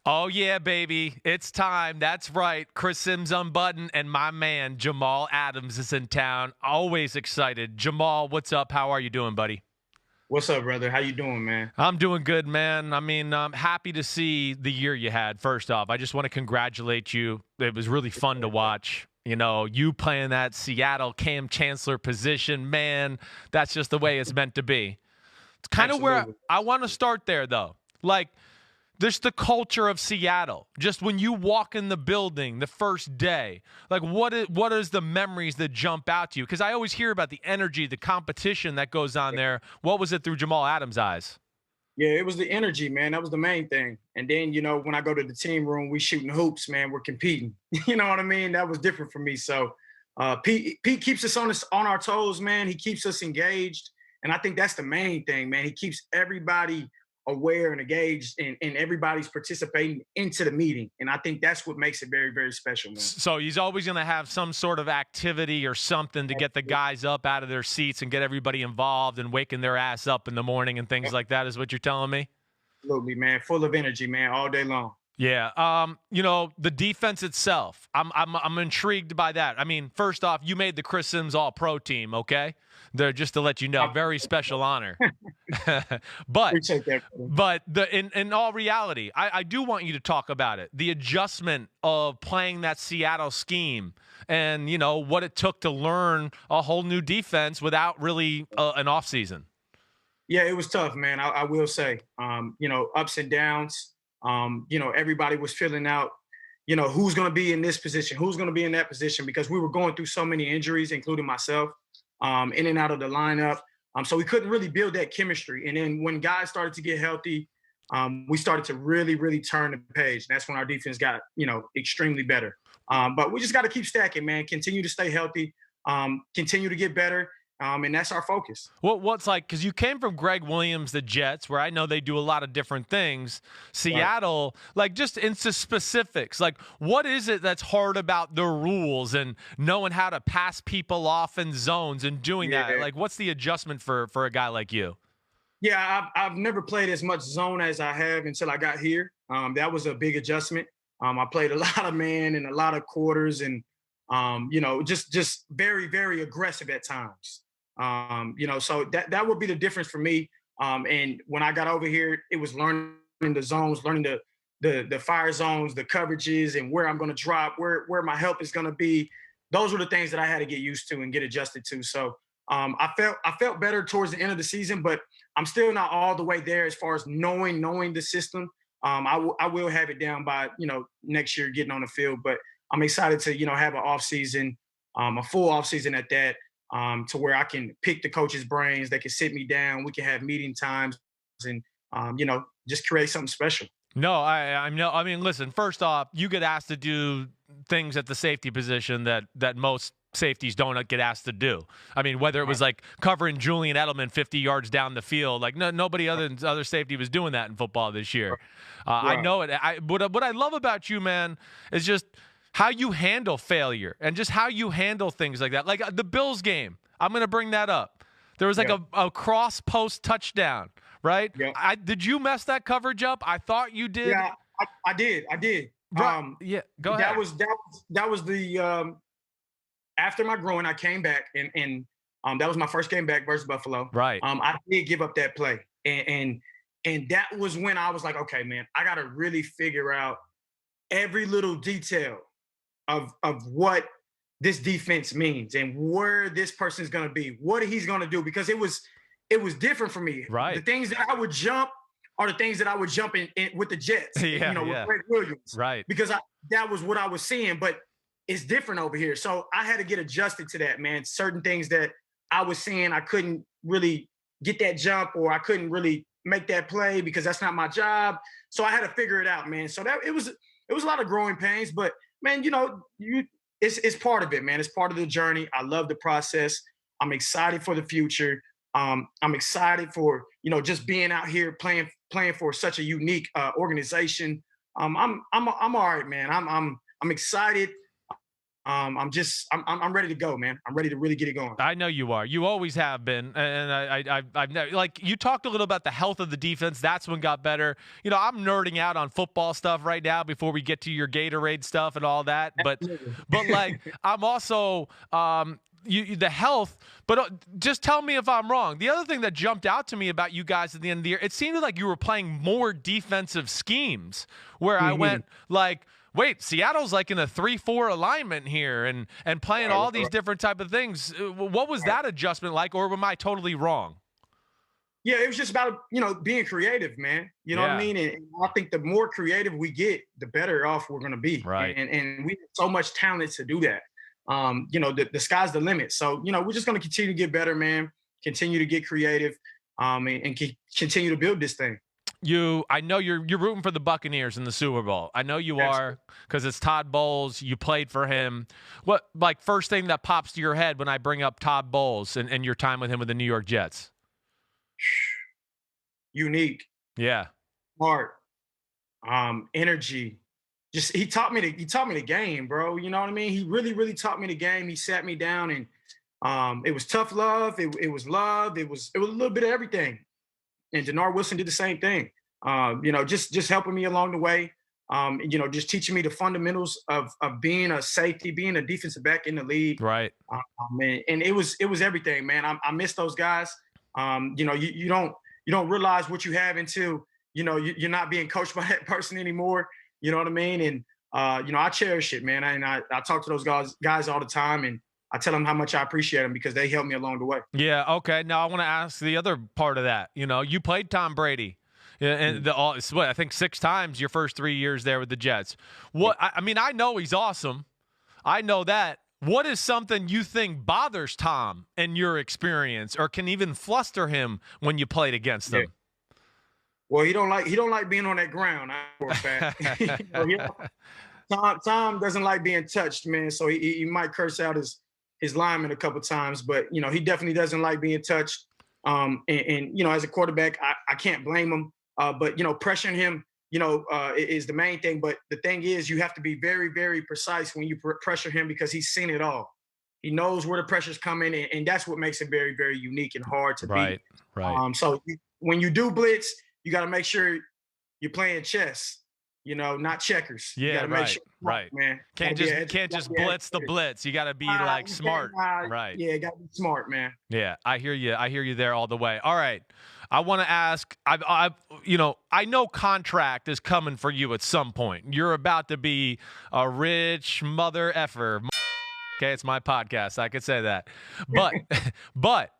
Oh, yeah, baby. It's time. That's right. Simms Unbuttoned and my man, Jamal Adams, is in town. Always excited. Jamal, what's up? How are you doing, buddy? What's up, brother? How you doing, man? I'm doing good, man. I mean, I'm happy to see the year you had, first off. I just want to congratulate you. It was really fun to watch. You know, you playing that Seattle Cam Chancellor position, man, that's just the way it's meant to be. It's kind of where Absolutely. I want to start there, though. Like, there's the culture of Seattle. Just when you walk in the building the first day, like what is the memories that jump out to you? Because I always hear about the energy, the competition that goes on there. What was it through Jamal Adams' eyes? Yeah, it was the energy, man. That was the main thing. And then, when I go to the team room, we shooting hoops, man. We're competing. You know what I mean? That was different for me. So Pete keeps us on our toes, man. He keeps us engaged. And I think that's the main thing, man. He keeps everybody aware and engaged and everybody's participating into the meeting. And I think that's what makes it very, very special, man. So he's always going to have some sort of activity or something to get the guys up out of their seats and get everybody involved and waking their ass up in the morning and things like that, is what you're telling me? Absolutely, man. Full of energy, man, all day long. Yeah. The defense itself, I'm intrigued by that. I mean, first off, you made the Simms All-Pro team, okay? They're just to let you know, very special honor. but Appreciate that, brother. in all reality, I do want you to talk about it. The adjustment of playing that Seattle scheme and, what it took to learn a whole new defense without really an offseason. Yeah, it was tough, man. I will say, ups and downs. Everybody was filling out, who's going to be in this position, who's going to be in that position, because we were going through so many injuries, including myself, in and out of the lineup. So we couldn't really build that chemistry. And then when guys started to get healthy, we started to really, really turn the page. That's when our defense got, extremely better. But we just got to keep stacking, man. Continue to stay healthy, continue to get better. And that's our focus. What's like, because you came from Greg Williams, the Jets, where I know they do a lot of different things. Right. Seattle, like just into specifics, like what is it that's hard about the rules and knowing how to pass people off in zones and doing that? Yeah. Like, what's the adjustment for a guy like you? Yeah, I've never played as much zone as I have until I got here. That was a big adjustment. I played a lot of man and a lot of quarters and, just very, very aggressive at times. So that would be the difference for me. And when I got over here, it was learning the zones, learning the fire zones, the coverages, and where I'm going to drop, where my help is going to be. Those were the things that I had to get used to and get adjusted to. So I felt better towards the end of the season, but I'm still not all the way there as far as knowing the system. I will have it down by next year getting on the field, but I'm excited to have an off season, a full off season at that. To where I can pick the coach's brains. They can sit me down. We can have meeting times and, just create something special. No, I know. I mean, listen. First off, you get asked to do things at the safety position that most safeties don't get asked to do. I mean, whether it was like covering Julian Edelman 50 yards down the field, like nobody other safety was doing that in football this year. I Right. know it. What I love about you, man, is just how you handle failure and just how you handle things like that. Like the Bills game, I'm going to bring that up. There was like Yeah. a cross post touchdown, right? Yeah. Did you mess that coverage up? I thought you did. Yeah. I did. I did. Right. Yeah, go ahead. That was the after my groin, I came back and that was my first game back versus Buffalo. Right. I did give up that play. And that was when I was like, okay, man, I gotta really figure out every little detail of what this defense means and where this person's going to be, what he's going to do, because it was different for me. Right. The things that I would jump are the things that I would jump in with the Jets, Yeah, with yeah. Greg Williams, Right. because that was what I was seeing, but it's different over here. So I had to get adjusted to that, man. Certain things that I was seeing, I couldn't really get that jump or I couldn't really make that play because that's not my job. So I had to figure it out, man. So that it was a lot of growing pains, but man, it's part of it, man. It's part of the journey. I love the process. I'm excited for the future. I'm excited for just being out here playing for such a unique organization. I'm all right, man. I'm excited. I'm ready to go, man. I'm ready to really get it going. I know you are. You always have been, and I've never, like, you talked a little about the health of the defense. That's when got better. You know, I'm nerding out on football stuff right now before we get to your Gatorade stuff and all that. But like, I'm also the health. But just tell me if I'm wrong. The other thing that jumped out to me about you guys at the end of the year, it seemed like you were playing more defensive schemes. Where I went like, wait, Seattle's like in a 3-4 alignment here and playing all these different type of things. What was that adjustment like, or am I totally wrong? Yeah, it was just about, being creative, man. You know what I mean? And I think the more creative we get, the better off we're going to be. Right. And we have so much talent to do that. The sky's the limit. So, we're just going to continue to get better, man. Continue to get creative, and continue to build this thing. I know you're rooting for the Buccaneers in the Super Bowl. I know you are, because it's Todd Bowles. You played for him. What, like, first thing that pops to your head when I bring up Todd Bowles and your time with him with the New York Jets? Unique. Yeah. Smart. Energy. Just he taught me the game, bro. You know what I mean? He really, really taught me the game. He sat me down, and it was tough love. It was love. It was a little bit of everything. And Denard Wilson did the same thing. Just helping me along the way. Just teaching me the fundamentals of being a safety, being a defensive back in the league. Right. And it was everything, man. I miss those guys. You don't realize what you have until you're not being coached by that person anymore. You know what I mean? And I cherish it, man. And I talk to those guys all the time, and I tell them how much I appreciate them because they helped me along the way. Yeah. Okay. Now I want to ask the other part of that. You played Tom Brady, and I think 6 times your first 3 years there with the Jets. What? I mean, I know he's awesome. I know that. What is something you think bothers Tom in your experience, or can even fluster him when you played against him? Yeah. Well, he don't like being on that ground. For a fact. Tom doesn't like being touched, man. So he might curse out his lineman a couple times, but he definitely doesn't like being touched. And as a quarterback, I can't blame him. But pressuring him, is the main thing. But the thing is, you have to be very, very precise when you pressure him because he's seen it all. He knows where the pressure's coming, and that's what makes it very, very unique and hard to beat. Right. So when you do blitz, you got to make sure you're playing chess. Not checkers. Yeah, you gotta make sure, right. Man. Can't just blitz the blitz. You got to be like smart. Right. Yeah, got to be smart, man. Yeah, I hear you there all the way. All right. I want to ask, I know contract is coming for you at some point. You're about to be a rich mother effer. Okay, it's my podcast. I could say that. But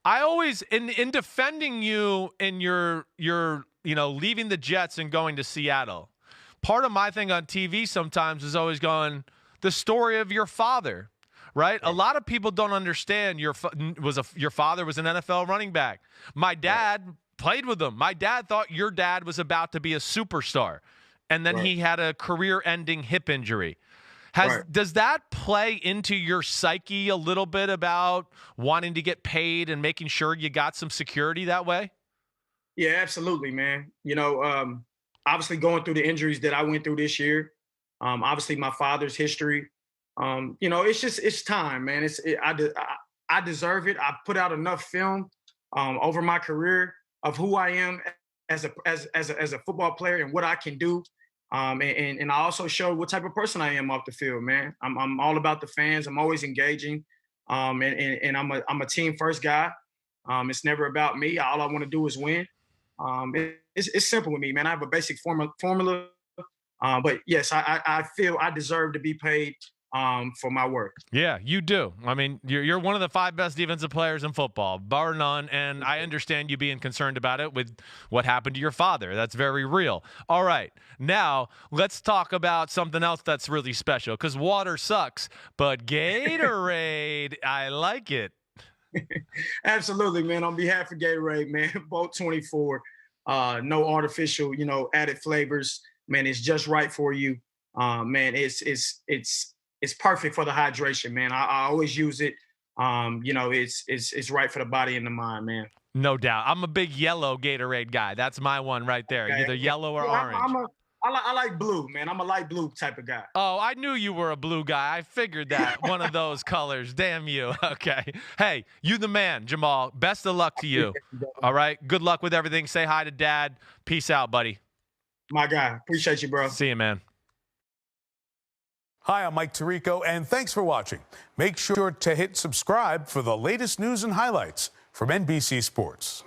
I always, in defending you in your leaving the Jets and going to Seattle, part of my thing on TV sometimes is always going, the story of your father, right? A lot of people don't understand your father was an NFL running back. My dad played with him. My dad thought your dad was about to be a superstar, and then he had a career-ending hip injury. Does that play into your psyche a little bit about wanting to get paid and making sure you got some security that way? Yeah, absolutely, man. Obviously going through the injuries that I went through this year, obviously my father's history, it's time, man. I deserve it. I put out enough film over my career of who I am as a football player and what I can do. And I also showed what type of person I am off the field, man. I'm all about the fans. I'm always engaging. And I'm a team first guy. It's never about me. All I want to do is win. It's simple with me, man. I have a basic formula. But yes, I feel I deserve to be paid for my work. Yeah, you do. I mean, you're one of the 5 best defensive players in football, bar none. And I understand you being concerned about it with what happened to your father. That's very real. All right, now let's talk about something else that's really special, because water sucks, but Gatorade, I like it. Absolutely, man. On behalf of Gatorade, man, Bolt 24, no artificial, added flavors, man. It's just right for you, man. It's perfect for the hydration, man. I always use it. It's right for the body and the mind, man. No doubt. I'm a big yellow Gatorade guy. That's my one right there. Okay. Either yellow or orange. I like blue, man. I'm a light blue type of guy. Oh, I knew you were a blue guy. I figured that. One of those colors. Damn you. Okay. Hey, you the man, Jamal. Best of luck to you. All right. Good luck with everything. Say hi to Dad. Peace out, buddy. My guy. Appreciate you, bro. See you, man. Hi, I'm Mike Tirico, and thanks for watching. Make sure to hit subscribe for the latest news and highlights from NBC Sports.